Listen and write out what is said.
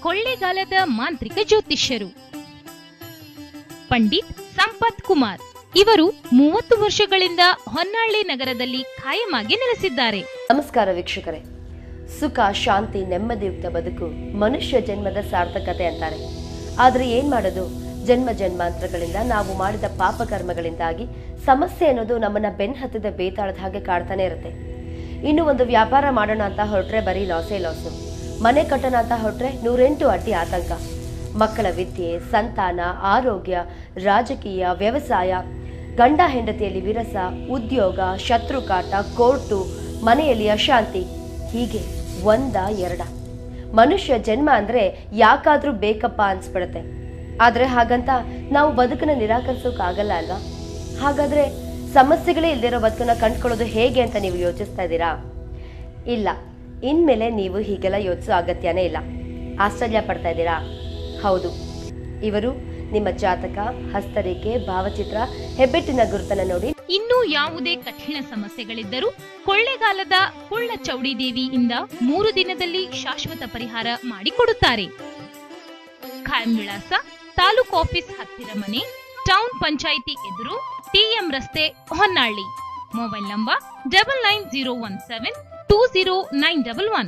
ಕೊಳ್ಳೇಗಾಲದ ಮಾಂತ್ರಿಕ ಜ್ಯೋತಿಷ್ಯರು. ಪಂಡಿತ್ ಸಂಪತ್ ಕುಮಾರ್ ಇವರು 30 ವರ್ಷಗಳಿಂದ ಹೊನ್ನಾಳಿ ನಗರದಲ್ಲಿ ಕಾಯಮಾಗಿ ನೆಲೆಸಿದ್ದಾರೆ. ನಮಸ್ಕಾರ ವೀಕ್ಷಕರೇ. ಸುಖ, ಶಾಂತಿ, ನೆಮ್ಮದಿಯುಕ್ತ ಬದುಕು ಮನುಷ್ಯ ಜನ್ಮದ ಸಾರ್ಥಕತೆ ಅಂತಾರೆ. ಆದ್ರೆ ಏನ್ ಮಾಡೋದು, ಜನ್ಮ ಜನ್ಮಾಂತರಗಳಿಂದ ನಾವು ಮಾಡಿದ ಪಾಪ ಕರ್ಮಗಳಿಂದಾಗಿ ಸಮಸ್ಯೆ ಅನ್ನೋದು ನಮ್ಮನ್ನ ಬೆನ್ನಹತ್ತಿದ ಬೇತಾಳದ ಹಾಗೆ ಕಾಡ್ತಾನೆ ಇರುತ್ತೆ. ಇನ್ನು ಒಂದು ವ್ಯಾಪಾರ ಮಾಡೋಣ ಅಂತ ಹೊರಟ್ರೆ ಬರೀ ಲಾಸೇ ಲಾಸು. ಮನೆ ಕಟ್ಟೋಣ ಅಂತ ಹೊರಟ್ರೆ 108 ಅಡ್ಡಿ ಆತಂಕ. ಮಕ್ಕಳ ವಿದ್ಯೆ, ಸಂತಾನ, ಆರೋಗ್ಯ, ರಾಜಕೀಯ, ವ್ಯವಸಾಯ, ಗಂಡ ಹೆಂಡತಿಯಲ್ಲಿ ವಿರಸ, ಉದ್ಯೋಗ, ಶತ್ರುಕಾಟ, ಕೋರ್ಟು, ಮನೆಯಲ್ಲಿ ಅಶಾಂತಿ, ಹೀಗೆ ಒಂದ ಎರಡ. ಮನುಷ್ಯ ಜನ್ಮ ಅಂದ್ರೆ ಯಾಕಾದ್ರೂ ಬೇಕಪ್ಪ ಅನ್ಸ್ಬಿಡತ್ತೆ. ಆದ್ರೆ ಹಾಗಂತ ನಾವು ಬದುಕನ್ನ ನಿರಾಕರಿಸೋಕಾಗಲ್ಲ ಅಲ್ವಾ? ಹಾಗಾದ್ರೆ ಸಮಸ್ಯೆಗಳೇ ಇಲ್ದಿರೋ ಬದುಕನ್ನ ಕಂಡ್ಕೊಳ್ಳೋದು ಹೇಗೆ ಅಂತ ನೀವು ಯೋಚಿಸ್ತಾ ಇದ್ದೀರಾ? ಇಲ್ಲ, ಇನ್ಮೇಲೆ ನೀವು ಹೀಗೆಲ್ಲ ಯೋಚಿಸೋ ಅಗತ್ಯನೇ ಇಲ್ಲ. ಆಶ್ಚರ್ಯ ಪಡ್ತಾ ಇದ್ದೀರಾ? ಹೌದು, ಇವರು ನಿಮ್ಮ ಜಾತಕ, ಹಸ್ತರೇಖೆ, ಭಾವಚಿತ್ರ, ಹೆಬ್ಬೆಟ್ಟಿನ ಗುರುತನ್ನ ನೋಡಿ ಇನ್ನೂ ಯಾವುದೇ ಕಠಿಣ ಸಮಸ್ಯೆಗಳಿದ್ದರೂ ಕೊಳ್ಳೇಗಾಲದ ಕುಳ್ಳ ಚೌಡಿ ದೇವಿಯಿಂದ 3 ದಿನದಲ್ಲಿ ಶಾಶ್ವತ ಪರಿಹಾರ ಮಾಡಿಕೊಡುತ್ತಾರೆ. ಖಾಯಂ ವಿಳಾಸ: ತಾಲೂಕು ಆಫೀಸ್ ಹತ್ತಿರ ಮನೆ, ಟೌನ್ ಪಂಚಾಯಿತಿ ಎದುರು, ಟಿಎಂ ರಸ್ತೆ, ಹೊನ್ನಾಳಿ. Mobile number 9901720911.